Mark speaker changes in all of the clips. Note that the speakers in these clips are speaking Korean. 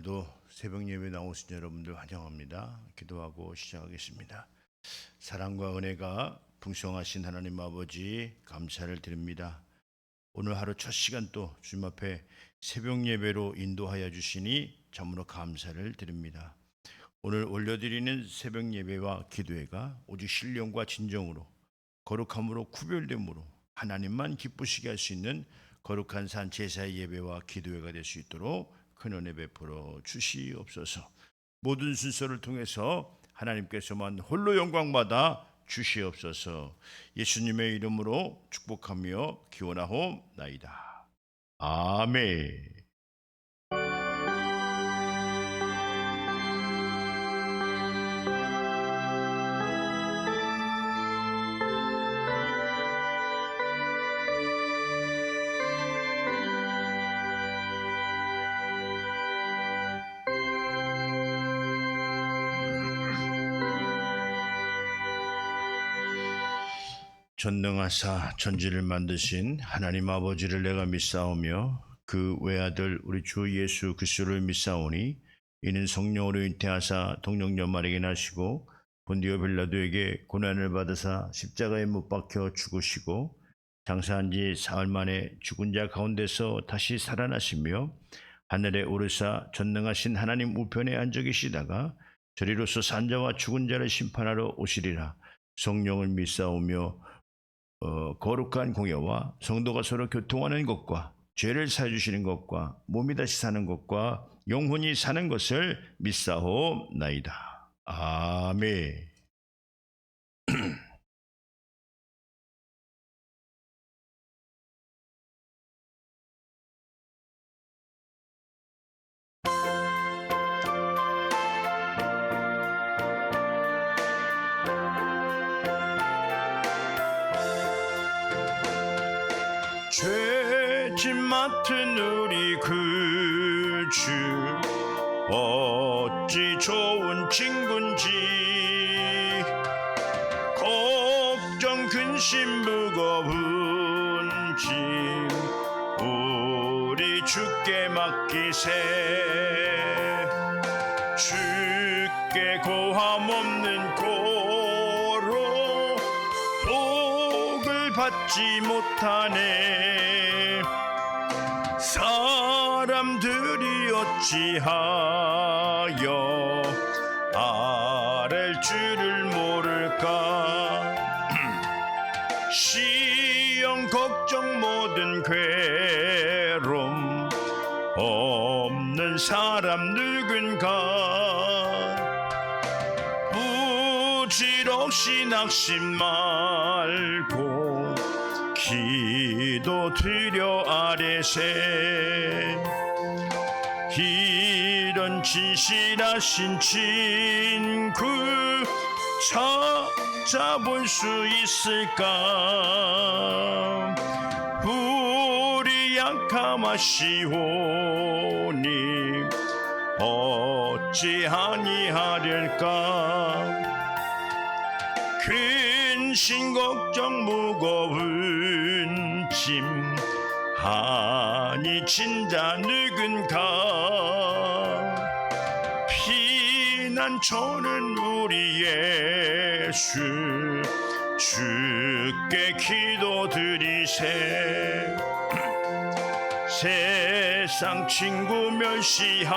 Speaker 1: 오늘도 새벽 예배 나오신 여러분들 환영합니다. 기도하고 시작하겠습니다. 사랑과 은혜가 풍성하신 하나님 아버지 감사를 드립니다. 오늘 하루 첫 시간 또 주님 앞에 새벽 예배로 인도하여 주시니 참으로 감사를 드립니다. 오늘 올려드리는 새벽 예배와 기도회가 오직 신령과 진정으로 거룩함으로 구별됨으로 하나님만 기쁘시게 할 수 있는 거룩한 산 제사의 예배와 기도회가 될 수 있도록 큰 은혜 베풀어 주시옵소서. 모든 순서를 통해서 하나님께서만 홀로 영광받아 주시옵소서. 예수님의 이름으로 축복하며 기원하옵나이다. 아멘. 전능하사 천지를 만드신 하나님 아버지를 내가 믿사오며 그 외아들 우리 주 예수 그리스도를 믿사오니 이는 성령으로 잉태하사 동정녀 마리아에게 나시고 본디오 빌라도에게 고난을 받으사 십자가에 못 박혀 죽으시고 장사한 지 사흘 만에 죽은 자 가운데서 다시 살아나시며 하늘에 오르사 전능하신 하나님 우편에 앉아 계시다가 저리로서 산 자와 죽은 자를 심판하러 오시리라. 성령을 믿사오며 거룩한 공예와 성도가 서로 교통하는 것과 죄를 사해주시는 것과 몸이 다시 사는 것과 영혼이 사는 것을 믿사옵나이다. 아멘. 죄짐 맡은 우리 그 주 어찌 좋은 친군지 걱정 근심 무거운 짐 우리 주께 맡기세 주께 고함 없는 고로 복을 받지 못하네 사람들이 어찌하여 아랠 줄을 모를까 시험 걱정 모든 괴로움 없는 사람 누군가 부질없이 낙심 말고 기도 드려 아뢰세 이런 진실하신 친구 찾아볼 수 있을까 우리 약함하시오니 어찌하니하릴까 근심 걱정 무거운 짐 아니 진자 누군가 피난처는 우리 예수 주께 기도드리세 세상 친구 멸시하고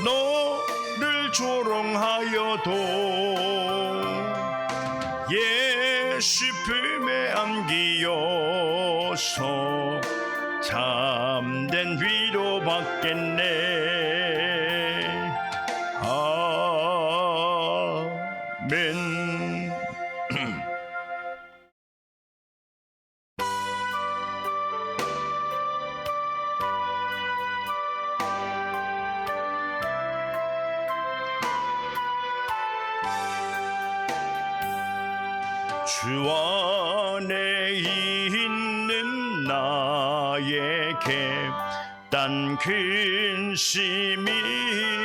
Speaker 1: 너를 조롱하여도 예수 품에 안기어서 참된 위로 받겠네 아멘. 주 안에 있는 나에게 딴 근심이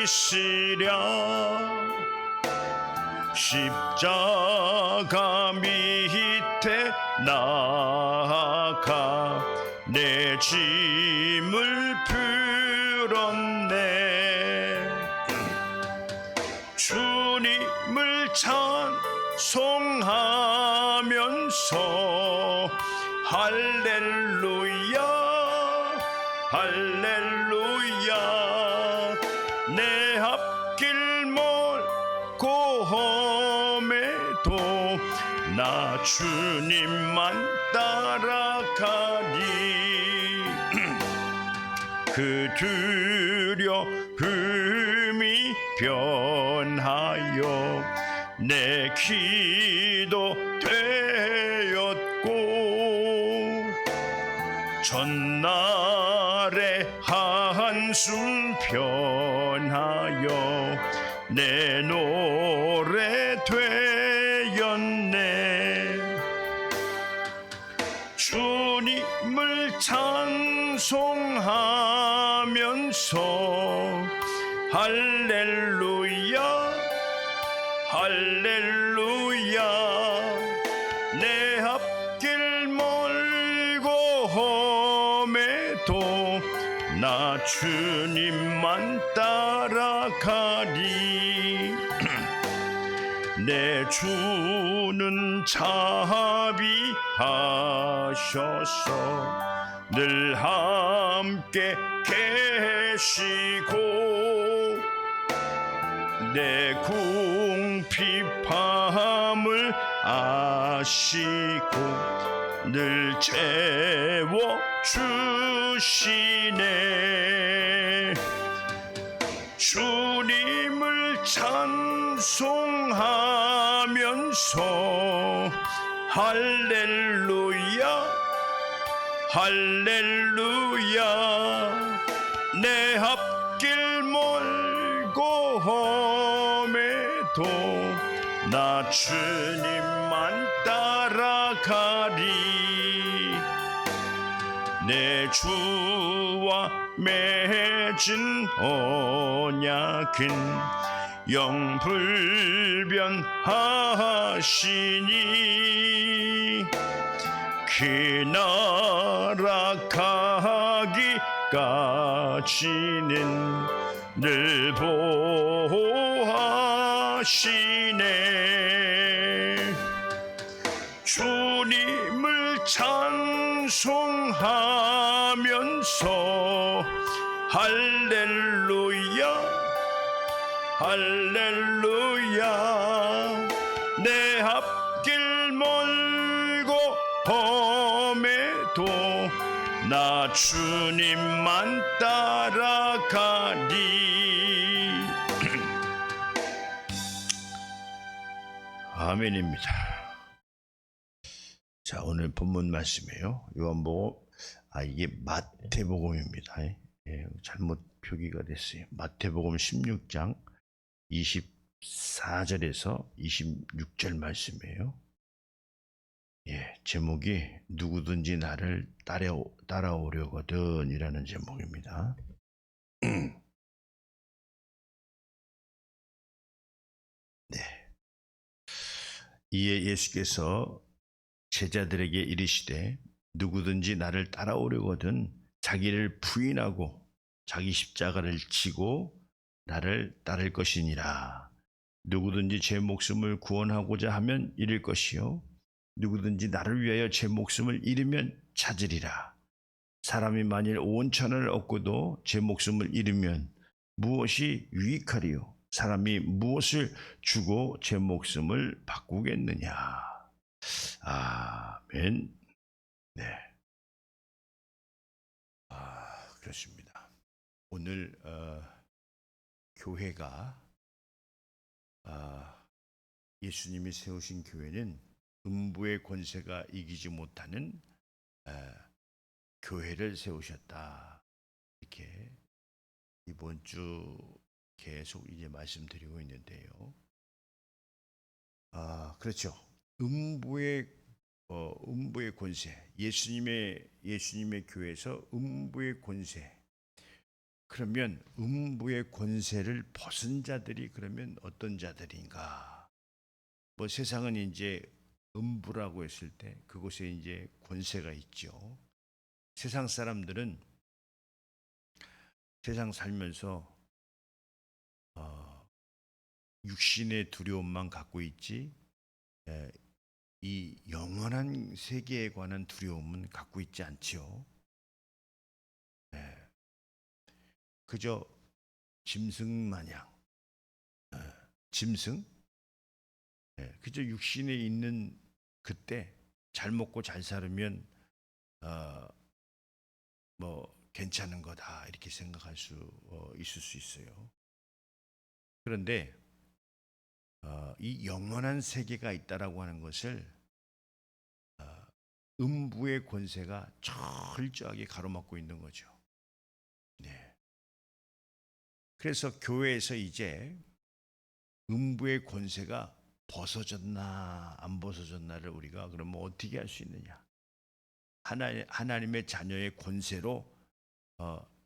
Speaker 1: 있으랴 십자가 밑에 나아가 내 짐을 찬송하면서 할렐루야 할렐루야 내 앞길 멀고 험해도 나 주님만 따라가니 그 두려움이 변하여 내 기도 되었고 전날의 한숨 변하여 내 노래 되었네 주님을 찬송하면서 할렐루야 할렐루야 내 앞길 멀고 험해도 나 주님만 따라가리 내 주는 자비하셔서 늘 함께 계시고 내 궁핍함을 아시고 늘 채워주시네 주님을 찬송하면서 할렐루야 할렐루야 내 앞길 멀고 험해도 나 주님만 따라가리 내 주와 맺은 언약은 영불변하시니 그 나라 가기까지는 늘 보호하시네 주님을 찬송하면서 할렐루야 할렐루야 내 앞길 멀고 험해도 나 주님만 따라가리 아멘입니다. 자 오늘 본문 말씀이에요. 요한복음 이게 마태복음입니다. 잘못 표기가 됐어요. 마태복음 16장 24절에서 26절 말씀이에요. 제목이 누구든지 나를 따라오려거든 이라는 제목입니다. 네. 이에 예수께서 제자들에게 이르시되 누구든지 나를 따라오려거든 자기를 부인하고 자기 십자가를 지고 나를 따를 것이니라. 누구든지 제 목숨을 구원하고자 하면 잃을 것이요 누구든지 나를 위하여 제 목숨을 잃으면 찾으리라. 사람이 만일 온 천하를 얻고도 제 목숨을 잃으면 무엇이 유익하리요? 사람이 무엇을 주고 제 목숨을 바꾸겠느냐? 아멘. 네. 그렇습니다. 오늘 교회가 예수님이 세우신 교회는 음부의 권세가 이기지 못하는 교회를 세우셨다. 이렇게 이번 주 계속 이제 말씀드리고 있는데요. 그렇죠. 음부의 권세, 예수님의 교회에서 음부의 권세. 그러면 음부의 권세를 벗은 자들이 그러면 어떤 자들인가? 뭐 세상은 이제 음부라고 했을 때 그곳에 이제 권세가 있죠. 세상 사람들은 세상 살면서 육신의 두려움만 갖고 있지 에, 이 영원한 세계에 관한 두려움은 갖고 있지 않지요. 예, 그저 짐승 마냥, 짐승, 그저 육신에 있는 그때 잘 먹고 잘 살으면 어, 뭐 괜찮은 거다 이렇게 생각할 수 있을 수 있어요. 그런데 이 영원한 세계가 있다라고 하는 것을 음부의 권세가 철저하게 가로막고 있는 거죠. 네. 그래서 교회에서 이제 음부의 권세가 벗어졌나 안 벗어졌나를 우리가 그러면 어떻게 할 수 있느냐? 하나님의 자녀의 권세로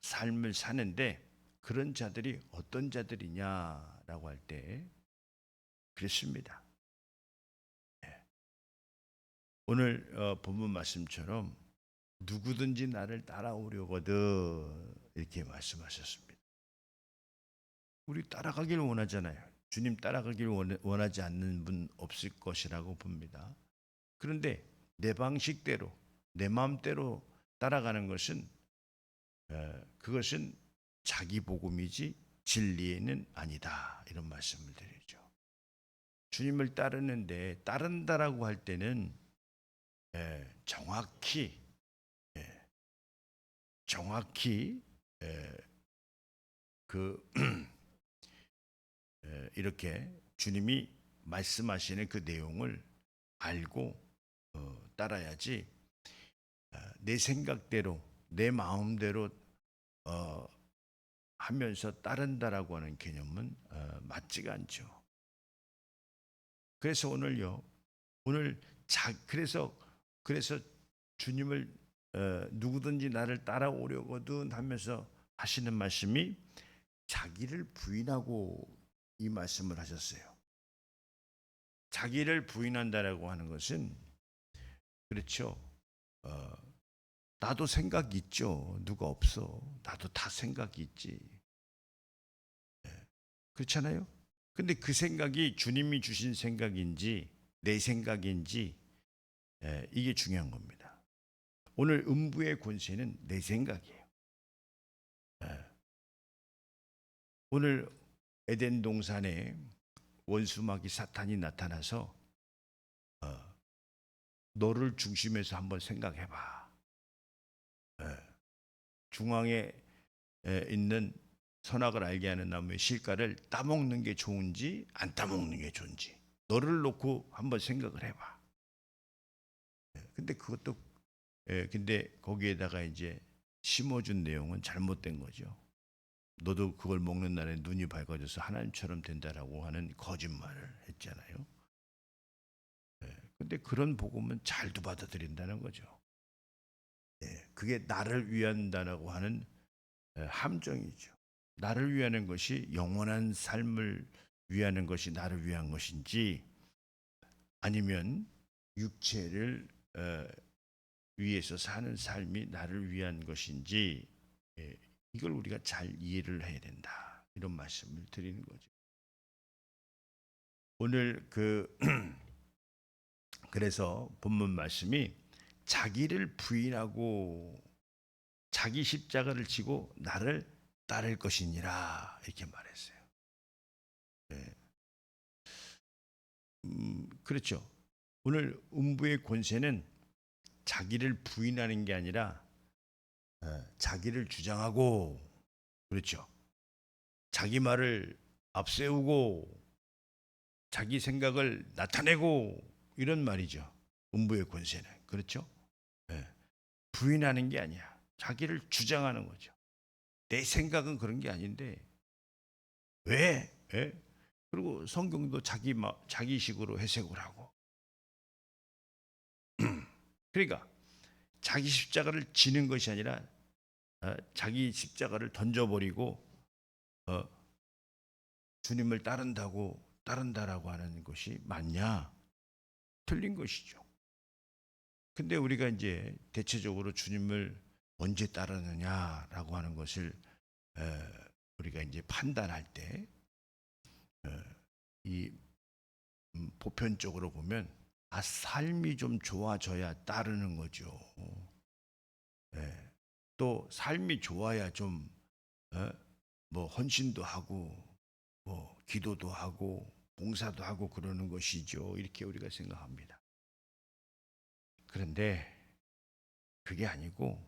Speaker 1: 삶을 사는데 그런 자들이 어떤 자들이냐라고 할 때 그렇습니다. 오늘 본문 말씀처럼 누구든지 나를 따라오려거든 이렇게 말씀하셨습니다. 우리 따라가기를 원하잖아요. 주님 따라가기를 원하지 않는 분 없을 것이라고 봅니다. 그런데 내 방식대로 내 마음대로 따라가는 것은 그것은 자기 복음이지 진리에는 아니다 이런 말씀을 드리죠. 주님을 따르는데 따른다라고 할 때는 정확히 그 이렇게 주님이 말씀하시는 그 내용을 알고 따라야지 내 생각대로 내 마음대로 하면서 따른다라고 하는 개념은 맞지가 않죠. 그래서 오늘요, 오늘 그래서 주님을 누구든지 나를 따라오려거든 하면서 하시는 말씀이 자기를 부인하고 이 말씀을 하셨어요. 자기를 부인한다라고 하는 것은 그렇죠. 나도 생각이 있죠. 누가 없어. 나도 다 생각이 있지. 그렇잖아요. 근데 그 생각이 주님이 주신 생각인지 내 생각인지 이게 중요한 겁니다. 오늘 음부의 권세는 내 생각이에요. 오늘 에덴 동산에 원수마귀 사탄이 나타나서 너를 중심에서 한번 생각해봐. 중앙에 있는 선악을 알게 하는 나무의 실과를 따먹는 게 좋은지 안 따먹는 게 좋은지 너를 놓고 한번 생각을 해봐. 근데 그것도 근데 거기에다가 이제 심어준 내용은 잘못된 거죠. 너도 그걸 먹는 날에 눈이 밝아져서 하나님처럼 된다라고 하는 거짓말을 했잖아요. 근데 그런 복음은 잘도 받아들인다는 거죠. 그게 나를 위한다라고 하는 함정이죠. 나를 위하는 것이 영원한 삶을 위하는 것이 나를 위한 것인지 아니면 육체를 위해서 사는 삶이 나를 위한 것인지 이걸 우리가 잘 이해를 해야 된다. 이런 말씀을 드리는 거죠. 오늘 그래서 본문 말씀이 자기를 부인하고 자기 십자가를 지고 나를 따를 것이니라 이렇게 말했어요. 네. 그렇죠. 오늘 음부의 권세는 자기를 부인하는 게 아니라 자기를 주장하고 그렇죠. 자기 말을 앞세우고 자기 생각을 나타내고 이런 말이죠. 음부의 권세는 그렇죠. 부인하는 게 아니야. 자기를 주장하는 거죠. 내 생각은 그런 게 아닌데 왜? 그리고 성경도 자기식으로 해석을 하고 그러니까 자기 십자가를 지는 것이 아니라 자기 십자가를 던져버리고 주님을 따른다라고 하는 것이 맞냐? 틀린 것이죠. 근데 우리가 이제 대체적으로 주님을 언제 따르느냐라고 하는 것을 우리가 이제 판단할 때 이 보편적으로 보면 삶이 좀 좋아져야 따르는 거죠. 예. 또 삶이 좋아야 좀 어? 뭐 헌신도 하고 뭐 기도도 하고 봉사도 하고 그러는 것이죠. 이렇게 우리가 생각합니다. 그런데 그게 아니고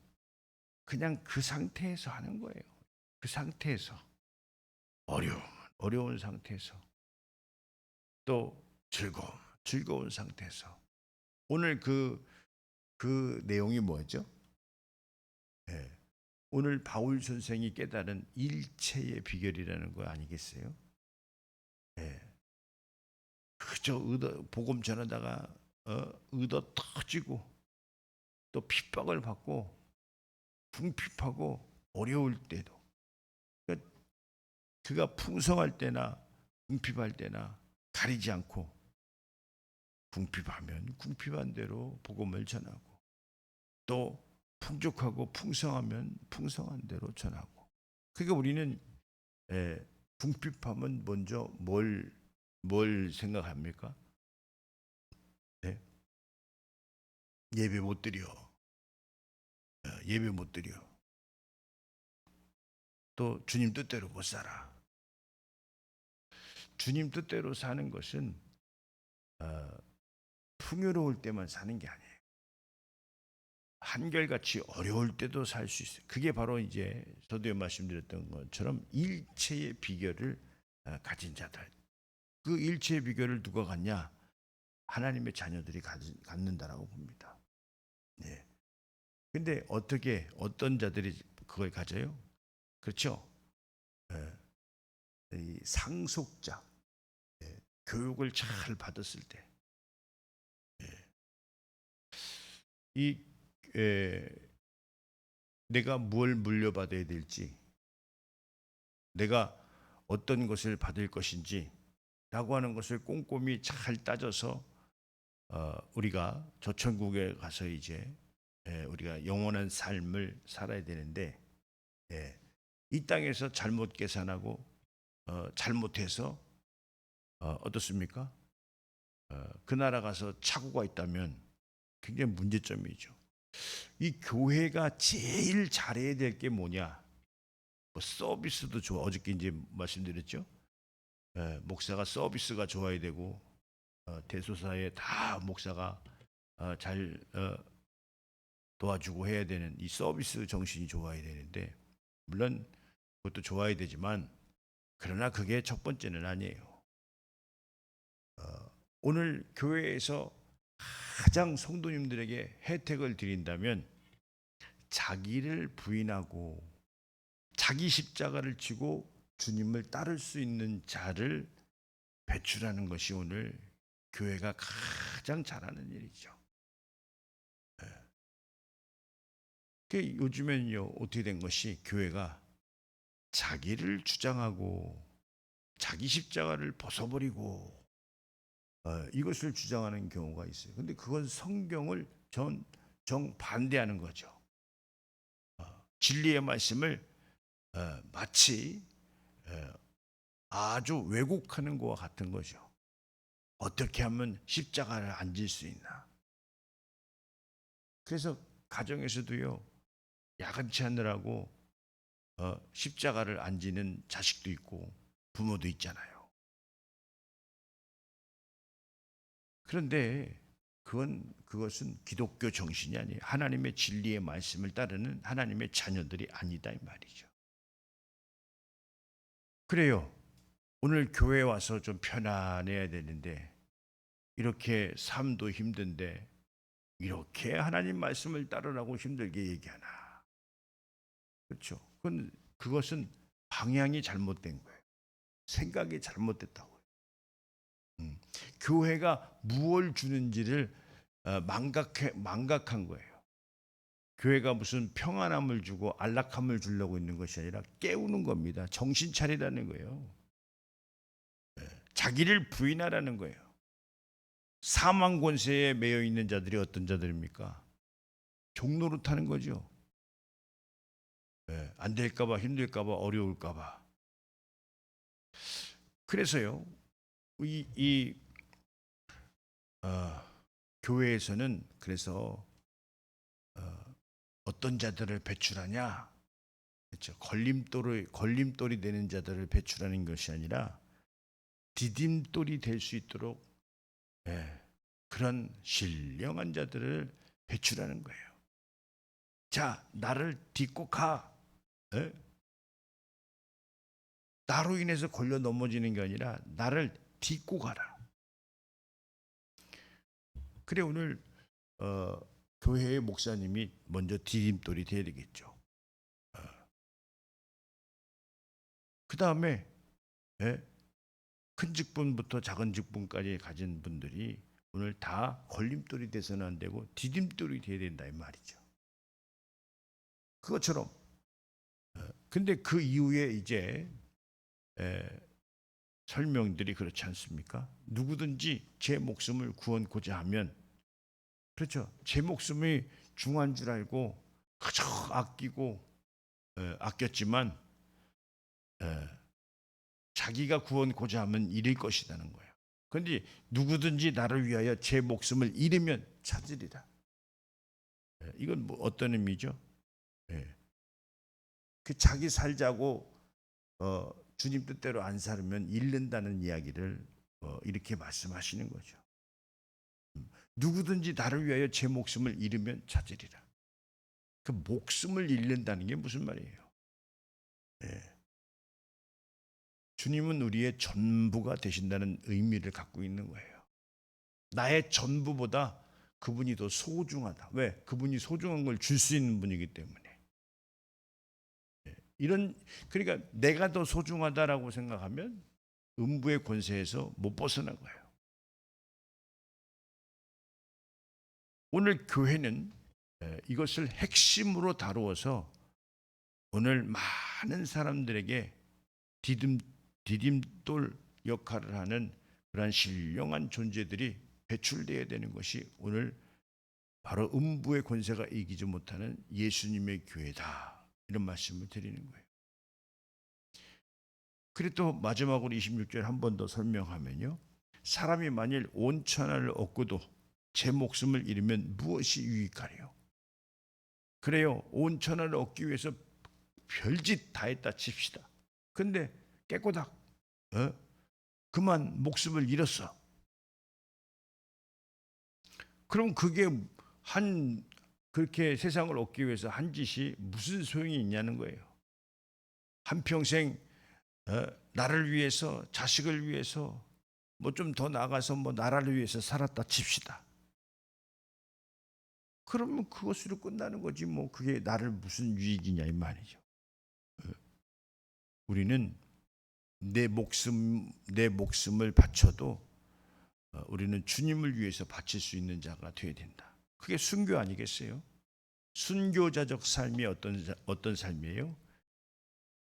Speaker 1: 그냥 그 상태에서 하는 거예요. 그 상태에서 어려운 상태에서 또 즐거운 상태에서 오늘 그 내용이 뭐죠? 예. 오늘 바울 선생이 깨달은 일체의 비결이라는 거 아니겠어요? 예. 그저 복음 전하다가 의도 터지고 또 핍박을 받고 궁핍하고 어려울 때도 그러니까 그가 풍성할 때나 궁핍할 때나 가리지 않고 궁핍하면 궁핍한 대로 복음을 전하고 또 풍족하고 풍성하면 풍성한 대로 전하고 그러니까 우리는 궁핍하면 먼저 뭘 생각합니까? 네? 예배 못 드려. 예배 못 드려. 또 주님 뜻대로 못 살아. 주님 뜻대로 사는 것은 어, 풍요로울 때만 사는 게 아니에요. 한결같이 어려울 때도 살 수 있어요. 그게 바로 이제 서두에 말씀드렸던 것처럼 일체의 비결을 가진 자들. 그 일체의 비결을 누가 갖냐? 하나님의 자녀들이 갖는다라고 봅니다. 네. 근데 어떤 자들이 그걸 가져요? 그렇죠? 예, 이 상속자, 교육을 잘 받았을 때, 이 에, 내가 뭘 물려받아야 될지, 내가 어떤 것을 받을 것인지라고 하는 것을 꼼꼼히 잘 따져서 우리가 저천국에 가서 이제 우리가 영원한 삶을 살아야 되는데 이 땅에서 잘못 계산하고 잘못해서 어떻습니까? 그 나라 가서 착오가 있다면 굉장히 문제점이죠. 이 교회가 제일 잘해야 될 게 뭐냐? 뭐 서비스도 좋아. 어저께 이제 말씀드렸죠. 목사가 서비스가 좋아야 되고 대소사에 다 목사가 잘 도와주고 해야 되는 이 서비스 정신이 좋아야 되는데 물론 그것도 좋아야 되지만 그러나 그게 첫 번째는 아니에요. 오늘 교회에서 가장 성도님들에게 혜택을 드린다면 자기를 부인하고 자기 십자가를 지고 주님을 따를 수 있는 자를 배출하는 것이 오늘 교회가 가장 잘하는 일이죠. 그 요즘엔요 어떻게 된 것이 교회가 자기를 주장하고 자기 십자가를 벗어버리고 이것을 주장하는 경우가 있어요. 근데 그건 성경을 정반대하는 거죠. 진리의 말씀을 마치 아주 왜곡하는 것과 같은 거죠. 어떻게 하면 십자가를 안 질 수 있나? 그래서 가정에서도요 야간치 하느라고 십자가를 안 지는 자식도 있고 부모도 있잖아요. 그런데 그것은 기독교 정신이 아니에요. 하나님의 진리의 말씀을 따르는 하나님의 자녀들이 아니다 이 말이죠. 그래요. 오늘 교회 와서 좀 편안해야 되는데 이렇게 삶도 힘든데 이렇게 하나님 말씀을 따르라고 힘들게 얘기하나? 그렇죠. 그것은 방향이 잘못된 거예요. 생각이 잘못됐다고요. 교회가 무엇을 주는지를 망각한 거예요. 교회가 무슨 평안함을 주고 안락함을 주려고 있는 것이 아니라 깨우는 겁니다. 정신 차리라는 거예요. 자기를 부인하라는 거예요. 사망 권세에 매여 있는 자들이 어떤 자들입니까? 종노릇하는 거죠. 안 될까봐 힘들까봐 어려울까봐. 그래서요, 이 교회에서는 그래서 어떤 자들을 배출하냐? 그렇죠. 걸림돌이 되는 자들을 배출하는 것이 아니라 디딤돌이 될 수 있도록 그런 신령한 자들을 배출하는 거예요. 자, 나를 딛고 가. 나로 인해서 걸려 넘어지는 게 아니라 나를 딛고 가라. 그래 오늘 교회의 목사님이 먼저 디딤돌이 돼야 되겠죠. 그 다음에 큰 직분부터 작은 직분까지 가진 분들이 오늘 다 걸림돌이 돼서는 안 되고 디딤돌이 돼야 된다 이 말이죠. 그것처럼 근데 그 이후에 이제 설명들이 그렇지 않습니까? 누구든지 제 목숨을 구원고자 하면, 그렇죠, 제 목숨이 중요한 줄 알고 그저 아끼고 아꼈지만 자기가 구원고자 하면 잃을 것이라는 거예요. 그런데 누구든지 나를 위하여 제 목숨을 잃으면 찾으리라. 이건 뭐 어떤 의미죠? 그 자기 살자고 주님 뜻대로 안 살면 잃는다는 이야기를 이렇게 말씀하시는 거죠. 누구든지 나를 위하여 제 목숨을 잃으면 찾으리라. 그 목숨을 잃는다는 게 무슨 말이에요? 주님은 우리의 전부가 되신다는 의미를 갖고 있는 거예요. 나의 전부보다 그분이 더 소중하다. 왜? 그분이 소중한 걸 줄 수 있는 분이기 때문에. 그러니까 내가 더 소중하다라고 생각하면 음부의 권세에서 못 벗어난 거예요. 오늘 교회는 이것을 핵심으로 다루어서 오늘 많은 사람들에게 디딤돌 역할을 하는 그러한 신령한 존재들이 배출되어야 되는 것이 오늘 바로 음부의 권세가 이기지 못하는 예수님의 교회다. 이런 말씀을 드리는 거예요. 그리고 또 마지막으로 26절 한 번 더 설명하면요. 사람이 만일 온 천하를 얻고도 제 목숨을 잃으면 무엇이 유익하리요? 그래요. 온 천하를 얻기 위해서 별짓 다 했다 칩시다. 근데 깨꼬닥 그만 목숨을 잃었어. 그럼 그게 그렇게 세상을 얻기 위해서 한 짓이 무슨 소용이 있냐는 거예요. 한평생 나를 위해서, 자식을 위해서, 뭐 좀 더 나아가서 뭐 나라를 위해서 살았다 칩시다. 그러면 그것으로 끝나는 거지 뭐 그게 나를 무슨 유익이냐 이 말이죠. 우리는 내 목숨을 바쳐도 우리는 주님을 위해서 바칠 수 있는 자가 되어야 된다. 그게 순교 아니겠어요? 순교자적 삶이 어떤 삶이에요?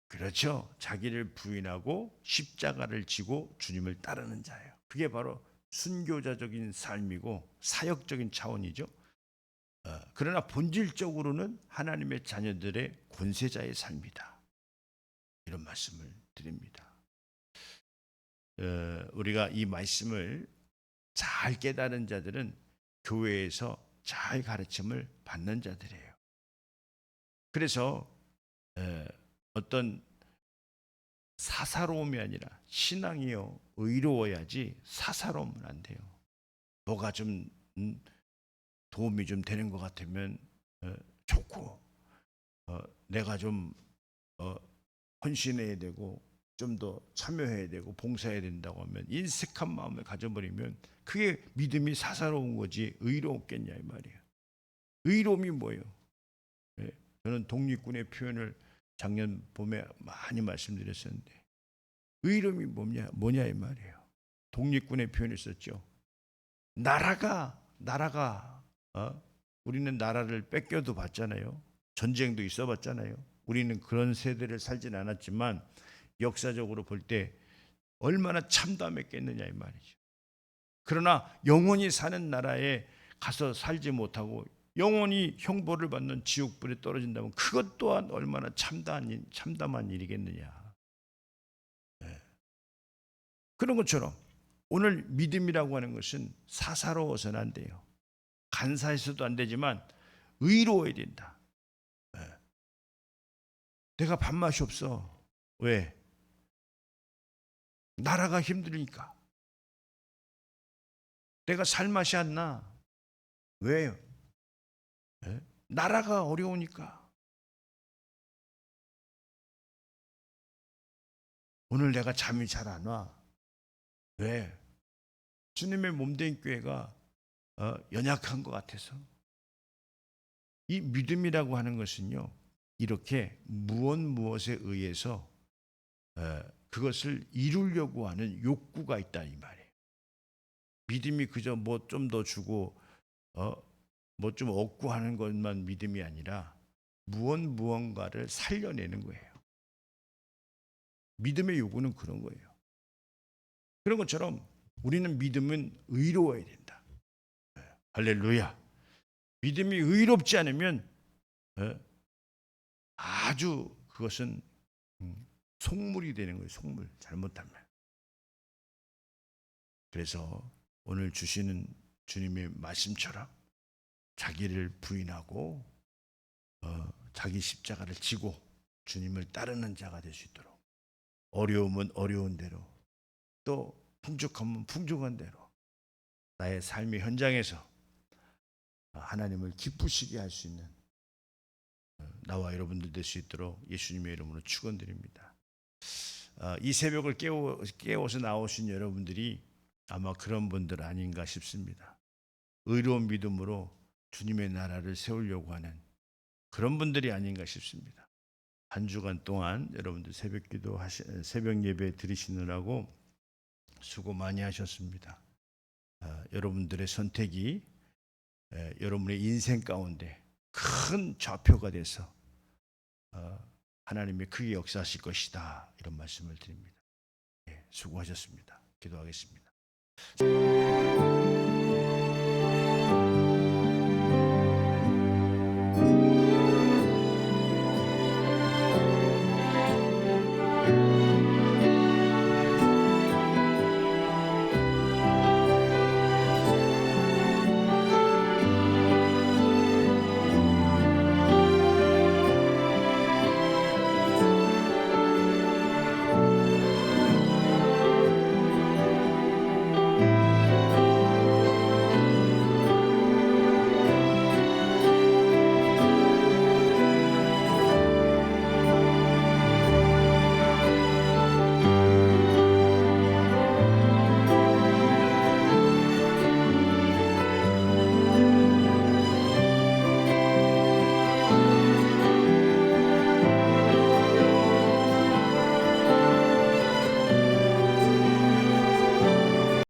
Speaker 1: 그렇죠. 자기를 부인하고 십자가를 지고 주님을 따르는 자예요. 그게 바로 순교자적인 삶이고 사역적인 차원이죠. 그러나 본질적으로는 하나님의 자녀들의 권세자의 삶이다. 이런 말씀을 드립니다. 우리가 이 말씀을 잘 깨달은 자들은 교회에서 잘 가르침을 받는 자들이에요. 그래서 어떤 사사로움이 아니라 신앙이요 의로워야지 사사로움은 안 돼요. 뭐가 좀 도움이 좀 되는 것 같으면 좋고 내가 좀 헌신해야 되고 좀 더 참여해야 되고 봉사해야 된다고 하면 인색한 마음을 가져버리면 그게 믿음이 사사로운 거지 의로웠겠냐 이 말이에요. 의로움이 뭐예요? 저는 독립군의 표현을 작년 봄에 많이 말씀드렸었는데 의로움이 뭐냐 이 말이에요. 독립군의 표현을 썼죠. 나라가 우리는 나라를 뺏겨도 봤잖아요. 전쟁도 있어 봤잖아요. 우리는 그런 세대를 살진 않았지만 역사적으로 볼 때 얼마나 참담했겠느냐 이 말이죠. 그러나 영원히 사는 나라에 가서 살지 못하고 영원히 형벌을 받는 지옥불에 떨어진다면 그것 또한 얼마나 참담한 일이겠느냐. 그런 것처럼 오늘 믿음이라고 하는 것은 사사로워서는 안 돼요. 간사해서도 안 되지만 의로워야 된다. 내가 밥맛이 없어. 왜? 나라가 힘드니까. 내가 살맛이 안 나. 왜요? 나라가 어려우니까. 오늘 내가 잠이 잘 안 와. 왜? 주님의 몸된 교회가 연약한 것 같아서. 이 믿음이라고 하는 것은요, 이렇게 무엇에 의해서 그것을 이루려고 하는 욕구가 있다 이 말이에요. 믿음이 그저 뭐 좀 더 주고 뭐 좀 얻고 하는 것만 믿음이 아니라 무언가를 살려내는 거예요. 믿음의 요구는 그런 거예요. 그런 것처럼 우리는 믿음은 의로워야 된다. 할렐루야. 믿음이 의롭지 않으면 아주 그것은 속물이 되는 거예요. 속물. 잘못하면. 그래서 오늘 주시는 주님의 말씀처럼 자기를 부인하고 자기 십자가를 지고 주님을 따르는 자가 될 수 있도록, 어려움은 어려운 대로, 또 풍족하면 풍족한 대로 나의 삶의 현장에서 하나님을 기쁘시게 할 수 있는 나와 여러분들 될 수 있도록 예수님의 이름으로 축원드립니다. 이 새벽을 깨워서 나오신 여러분들이 아마 그런 분들 아닌가 싶습니다. 의로운 믿음으로 주님의 나라를 세우려고 하는 그런 분들이 아닌가 싶습니다. 한 주간 동안 여러분들 새벽 예배 드리시느라고 수고 많이 하셨습니다. 여러분들의 선택이 여러분의 인생 가운데 큰 좌표가 돼서 하나님이 크게 역사하실 것이다, 이런 말씀을 드립니다. 수고하셨습니다. 기도하겠습니다.